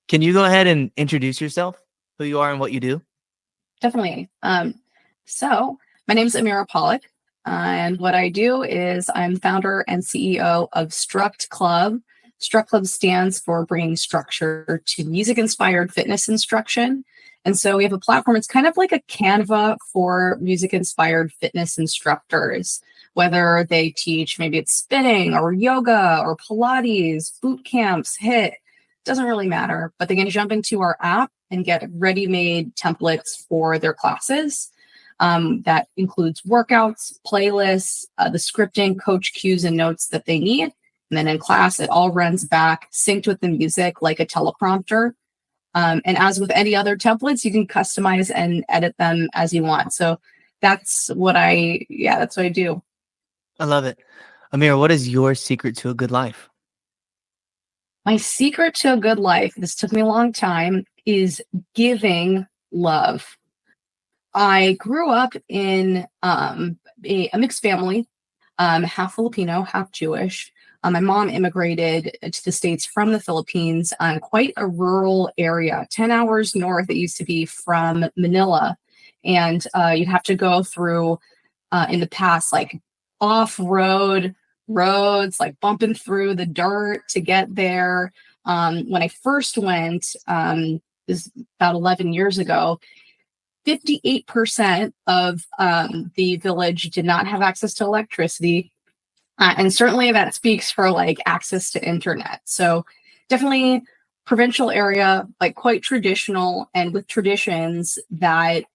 Can you go ahead and introduce yourself, who you are and what you do? Definitely. So my name is Amira Polack, and what I do is I'm founder and CEO of Struct Club. Struct Club stands for bringing structure to music-inspired fitness instruction. And so we have a platform. It's kind of like a Canva for music-inspired fitness instructors, whether they teach, maybe it's spinning or yoga or Pilates, boot camps, HIIT, doesn't really matter, but they can jump into our app and get ready-made templates for their classes. That includes workouts, playlists, the scripting, coach cues, and notes that they need. And then in class, it all runs back, synced with the music like a teleprompter. And as with any other templates, you can customize and edit them as you want. So that's what I do. I love it. Amira, what is your secret to a good life? My secret to a good life, this took me a long time, is giving love. I grew up in a mixed family, half Filipino, half Jewish. My mom immigrated to the States from the Philippines, quite a rural area, 10 hours north, it used to be, from Manila. And you'd have to go through, in the past, like off-road roads, like bumping through the dirt to get there. When I first went, this is about 11 years ago, 58% of the village did not have access to electricity. And certainly that speaks for like access to internet. So definitely provincial area, like quite traditional and with traditions that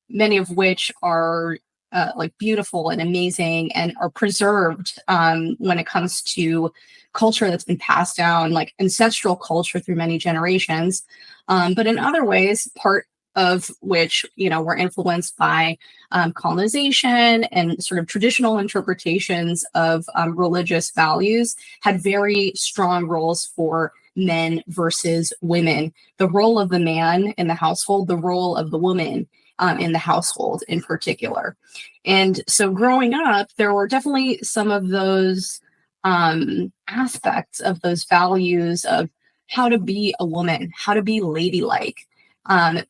many of which are like beautiful and amazing and are preserved when it comes to culture that's been passed down, like ancestral culture through many generations. But in other ways, part of which, were influenced by colonization and sort of traditional interpretations of religious values, had very strong roles for men versus women. The role of the man in the household, the role of the woman in the household in particular. And so growing up, there were definitely some of those aspects of those values of how to be a woman, how to be ladylike,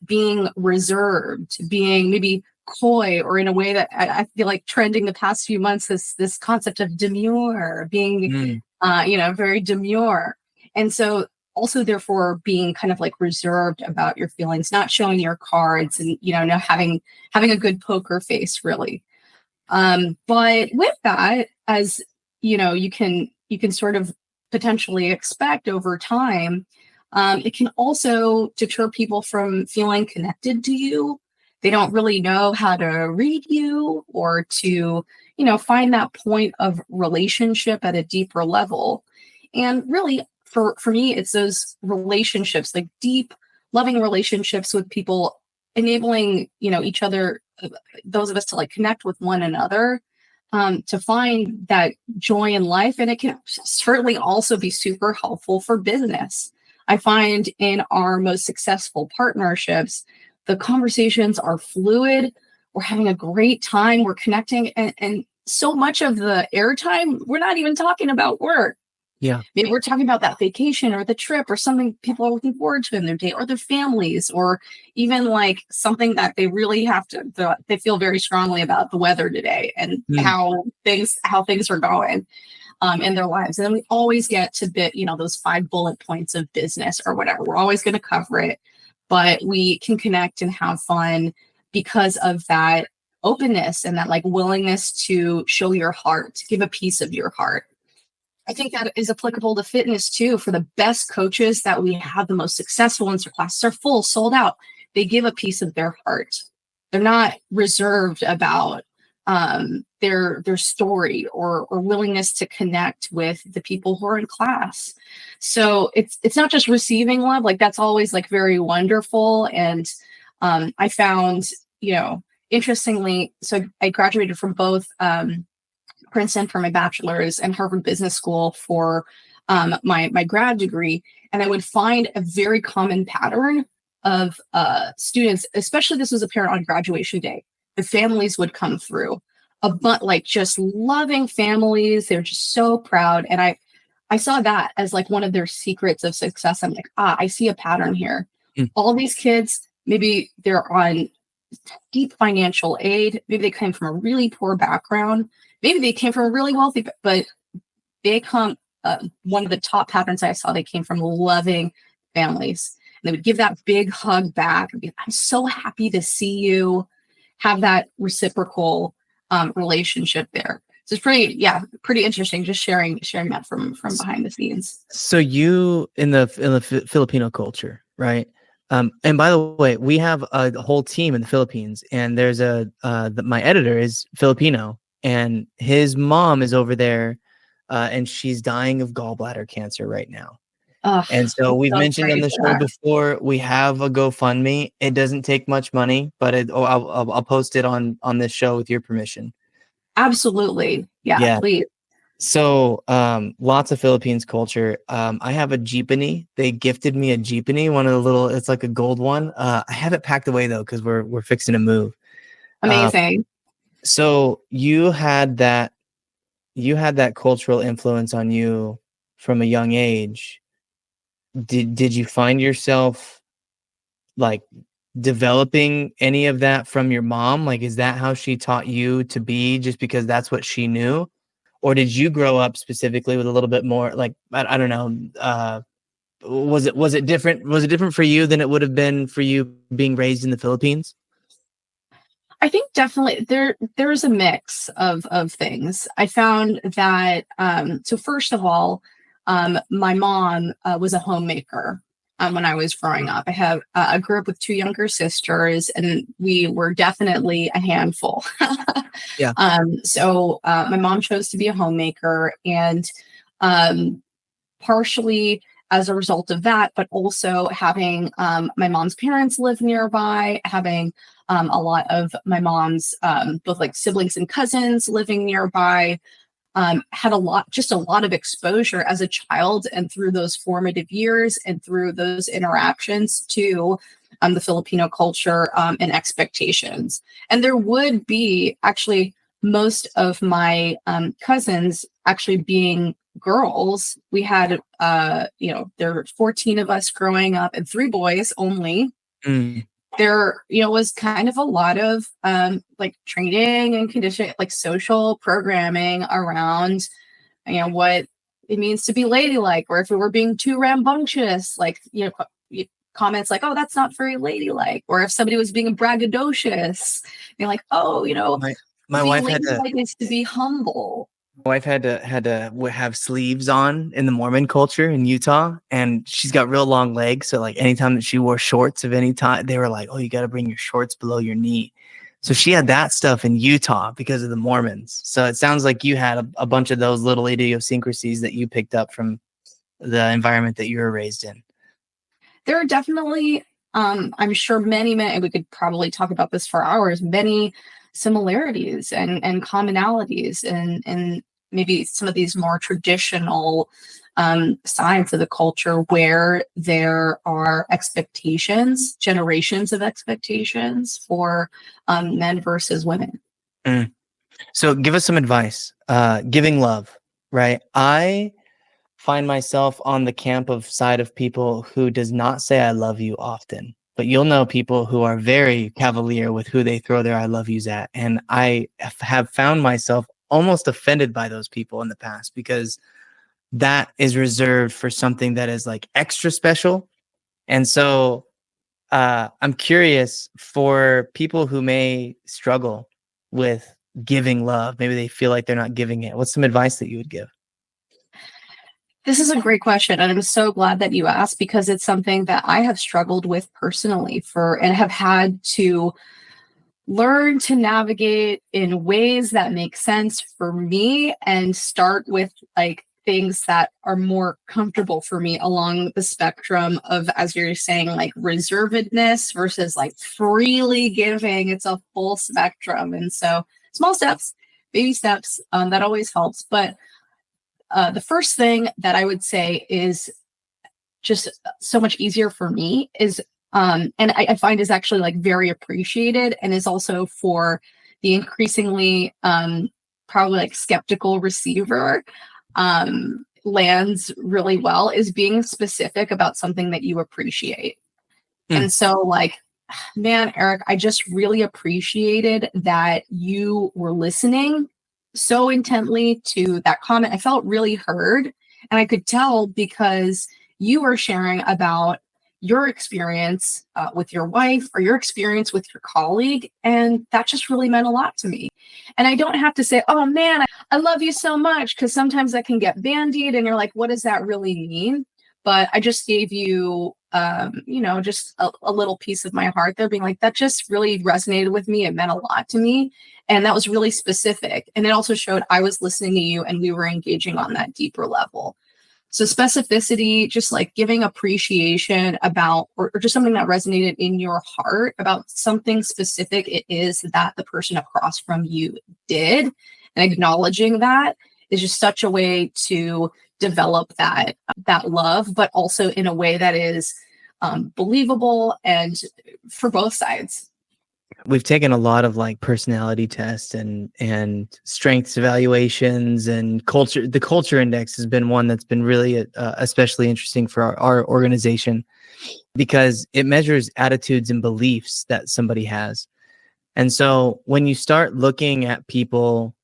being reserved, being maybe coy, or in a way that I feel like trending the past few months, this concept of demure, being, very demure. And so also therefore being kind of like reserved about your feelings, not showing your cards, and, not having a good poker face, really. But with that, as you can sort of potentially expect over time, it can also deter people from feeling connected to you. They don't really know how to read you or to, find that point of relationship at a deeper level. And really, for me, it's those relationships, like deep, loving relationships with people, enabling, each other, those of us to like connect with one another, to find that joy in life. And it can certainly also be super helpful for business. I find in our most successful partnerships, the conversations are fluid. We're having a great time. We're connecting. And so much of the airtime, we're not even talking about work. Yeah. Maybe we're talking about that vacation or the trip or something people are looking forward to in their day, or their families, or even like something that they really they feel very strongly about, the weather today and how things are going in their lives. And then we always get to those 5 bullet points of business or whatever. We're always going to cover it, but we can connect and have fun because of that openness and that like willingness to show your heart, to give a piece of your heart. I think that is applicable to fitness too. For the best coaches that we have, the most successful ones, their classes are full, sold out. They give a piece of their heart. They're not reserved about their story or willingness to connect with the people who are in class. So it's not just receiving love, like that's always like very wonderful. And I found, interestingly, so I graduated from both Princeton for my bachelor's and Harvard Business School for my grad degree. And I would find a very common pattern of students, especially this was apparent on graduation day. The families would come through, but like just loving families. They're just so proud. And I saw that as like one of their secrets of success. I'm like, I see a pattern here. Mm. All these kids, maybe they're on deep financial aid. Maybe they came from a really poor background. Maybe they came from a really wealthy, but they come, one of the top patterns I saw, they came from loving families. And they would give that big hug back and be, I'm so happy to see you, have that reciprocal relationship there. So it's pretty interesting. Just sharing that from behind the scenes. So you in the Filipino culture, right? And by the way, we have a whole team in the Philippines, and there's my editor is Filipino, and his mom is over there, and she's dying of gallbladder cancer right now. And so we've So mentioned on sorry the for show that. before, we have a GoFundMe. It doesn't take much money, but I'll post it on this show with your permission. Absolutely. Yeah, Yeah. please. So, lots of Philippines culture. I have a jeepney. They gifted me a jeepney, one of the little, it's like a gold one. I have it packed away though, because we're fixing to move. Amazing. So you had that cultural influence on you from a young age. Did you find yourself like developing any of that from your mom? Like, is that how she taught you to be just because that's what she knew? Or did you grow up specifically with a little bit more like, I don't know, was it different? Was it different for you than it would have been for you being raised in the Philippines? I think definitely there's a mix of things. I found that so first of all, my mom was a homemaker when I was growing up. I grew up with two younger sisters, and we were definitely a handful. Yeah. So my mom chose to be a homemaker, and partially as a result of that, but also having my mom's parents live nearby, having a lot of my mom's both like siblings and cousins living nearby, had just a lot of exposure as a child and through those formative years and through those interactions to the Filipino culture and expectations. And there would be actually most of my cousins actually being girls. We had, there were 14 of us growing up and three boys only. Mm. There, was kind of a lot of like training and conditioning, like social programming around, what it means to be ladylike, or if we were being too rambunctious, like, comments like, oh, that's not very ladylike. Or if somebody was being braggadocious, you're like, oh, My being wife had to ladylike is to be humble. my wife had to have sleeves on in the Mormon culture in Utah, and she's got real long legs. So like anytime that she wore shorts of any time, they were like, "Oh, you got to bring your shorts below your knee." So she had that stuff in Utah because of the Mormons. So it sounds like you had a bunch of those little idiosyncrasies that you picked up from the environment that you were raised in. There are definitely, I'm sure many, and we could probably talk about this for hours, many similarities and commonalities and maybe some of these more traditional sides of the culture where there are expectations, generations of expectations for men versus women. Mm. So give us some advice. Giving love, right? I find myself on the camp of side of people who does not say I love you often, but you'll know people who are very cavalier with who they throw their I love yous at. And I have found myself almost offended by those people in the past because that is reserved for something that is like extra special. And so I'm curious for people who may struggle with giving love, maybe they feel like they're not giving it. What's some advice that you would give? This is a great question, and I'm so glad that you asked because it's something that I have struggled with personally and have had to learn to navigate in ways that make sense for me and start with like things that are more comfortable for me along the spectrum of, as you're saying, like reservedness versus like freely giving. It's a full spectrum. And so small steps, baby steps, that always helps. But the first thing that I would say is just so much easier for me is, and I find is actually like very appreciated and is also for the increasingly probably like skeptical receiver, lands really well is being specific about something that you appreciate. And so, like, man, Eric, I just really appreciated that you were listening so intently to that comment. I felt really heard. And I could tell because you were sharing about your experience with your wife or your experience with your colleague. And that just really meant a lot to me. And I don't have to say, oh man, I love you so much, because sometimes that can get bandied and you're like, what does that really mean? But I just gave you, just a little piece of my heart there, being like, that just really resonated with me. It meant a lot to me. And that was really specific. And it also showed I was listening to you and we were engaging on that deeper level. So specificity, just like giving appreciation about, or just something that resonated in your heart about something specific it is that the person across from you did, and acknowledging that is just such a way to develop that love, but also in a way that is believable and for both sides. We've taken a lot of like personality tests and strengths evaluations and culture. The culture index has been one that's been really especially interesting for our organization, because it measures attitudes and beliefs that somebody has. And so when you start looking at people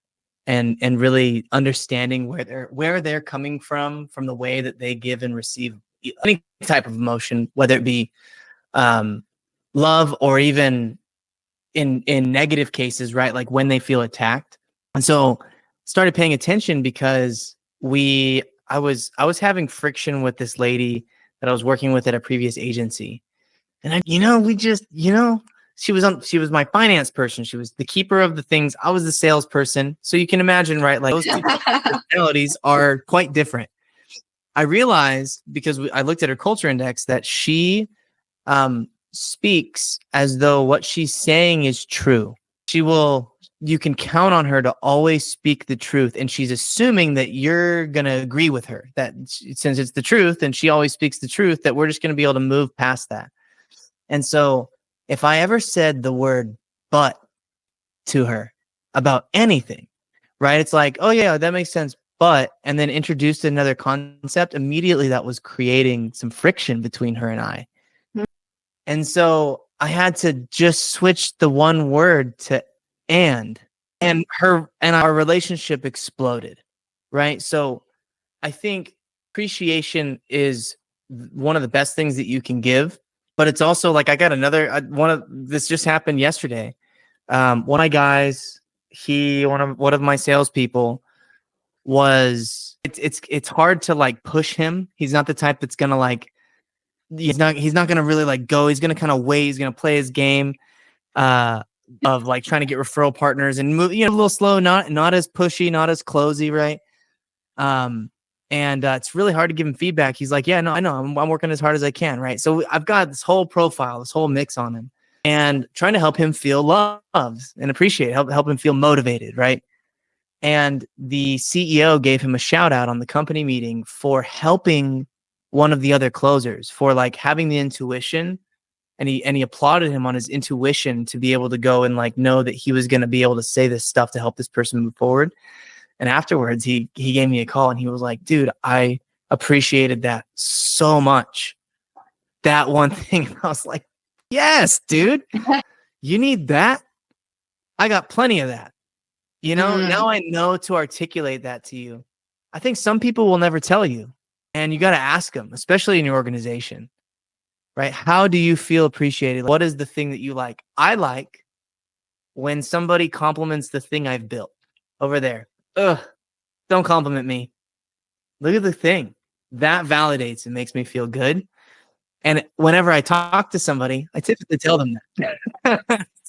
and really understanding where they're coming from the way that they give and receive any type of emotion, whether it be love or even in negative cases, right? Like when they feel attacked. And so started paying attention because I was having friction with this lady that I was working with at a previous agency. And she was my finance person. She was the keeper of the things. I was the salesperson. So you can imagine, right? Like those two personalities are quite different. I realized, because I looked at her culture index, that she speaks as though what she's saying is true. You can count on her to always speak the truth. And she's assuming that you're going to agree with her, that since it's the truth and she always speaks the truth, that we're just going to be able to move past that. And so if I ever said the word but to her about anything, right? It's like, oh yeah, that makes sense. But, and then introduced another concept, immediately that was creating some friction between her and I. And so I had to just switch the one word to and our relationship exploded, right? So I think appreciation is one of the best things that you can give, but it's also like, I got another this just happened yesterday. One of my guys, one of my salespeople was, it's hard to like push him. He's not the type that's gonna like, he's not going to really like go. He's going to kind of wait. He's going to play his game of like trying to get referral partners and move, a little slow, not as pushy, not as closey. Right. And it's really hard to give him feedback. He's like, yeah, no, I know. I'm working as hard as I can. Right. So I've got this whole profile, this whole mix on him, and trying to help him feel loved and appreciate, help him feel motivated. Right. And the CEO gave him a shout out on the company meeting for helping one of the other closers, for like having the intuition, and he applauded him on his intuition to be able to go and like know that he was going to be able to say this stuff to help this person move forward. And afterwards he gave me a call and he was like, dude, I appreciated that so much. That one thing. I was like, yes, dude, you need that. I got plenty of that. Now I know to articulate that to you. I think some people will never tell you. And you got to ask them, especially in your organization, right? How do you feel appreciated? What is the thing that you like? I like when somebody compliments the thing I've built over there. Ugh, don't compliment me. Look at the thing. That validates and makes me feel good. And whenever I talk to somebody, I typically tell them that.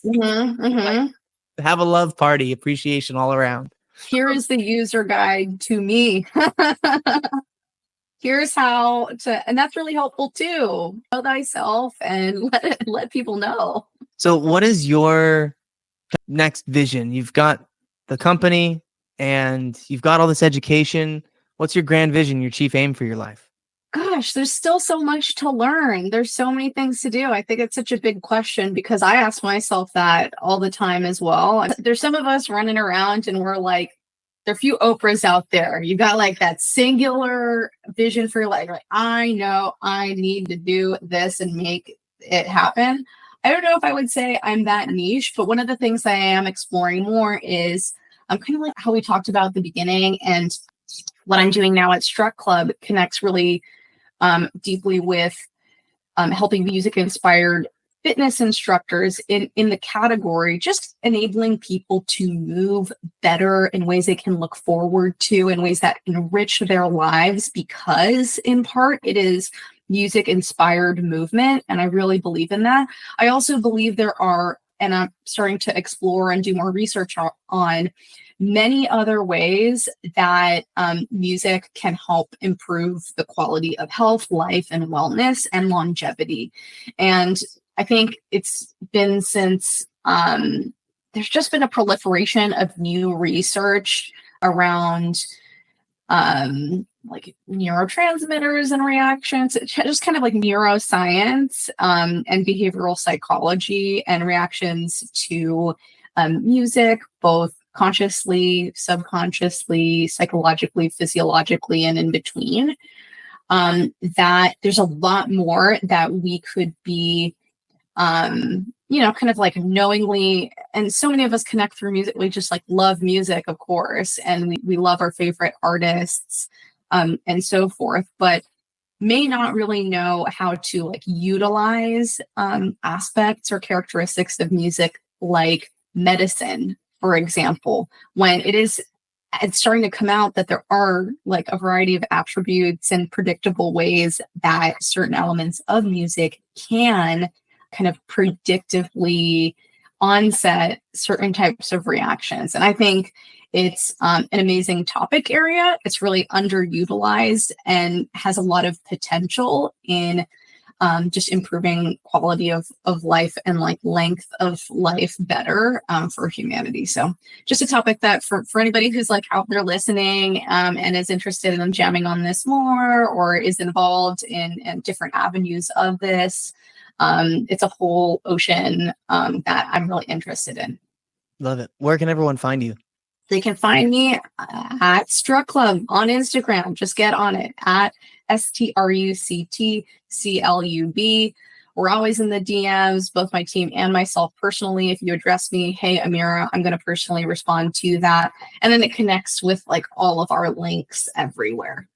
Like, have a love party, appreciation all around. Here is the user guide to me. Here's how to, and that's really helpful too. Know thyself and let people know. So what is your next vision? You've got the company and you've got all this education. What's your grand vision, your chief aim for your life? Gosh, there's still so much to learn. There's so many things to do. I think it's such a big question because I ask myself that all the time as well. There's some of us running around and we're like there are a few Oprahs out there. You got like that singular vision for your life. Like, I know I need to do this and make it happen. I don't know if I would say I'm that niche, but one of the things that I am exploring more is kind of like how we talked about at the beginning, and what I'm doing now at Struct Club connects really deeply with helping music-inspired fitness instructors in the category, just enabling people to move better in ways they can look forward to, in ways that enrich their lives, because in part it is music-inspired movement. And I really believe in that. I also believe there are, and I'm starting to explore and do more research on many other ways that music can help improve the quality of health, life, and wellness and longevity. And I think it's been since there's just been a proliferation of new research around like neurotransmitters and reactions. It's just kind of like neuroscience and behavioral psychology and reactions to music, both consciously, subconsciously, psychologically, physiologically, and in between. That there's a lot more that we could be, kind of like knowingly, and so many of us connect through music. We just like love music, of course, and we love our favorite artists, and so forth, but may not really know how to like utilize aspects or characteristics of music, like medicine, for example, when it's starting to come out that there are like a variety of attributes and predictable ways that certain elements of music can kind of predictively onset certain types of reactions. And I think it's an amazing topic area. It's really underutilized and has a lot of potential in just improving quality of life and like length of life better for humanity. So just a topic that for anybody who's like out there listening and is interested in jamming on this more, or is involved in different avenues of this, it's a whole ocean that I'm really interested in. Love it. Where can everyone find you? They can find me at Struct Club on Instagram. Just get on it at STRUCTCLUB. We're always in the DMs, both my team and myself personally. If you address me, hey, Amira, I'm going to personally respond to that. And then it connects with like all of our links everywhere.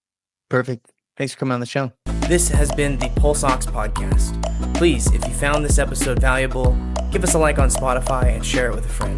Perfect. Thanks for coming on the show. This has been the Pulse Ox podcast. Please, if you found this episode valuable, give us a like on Spotify and share it with a friend.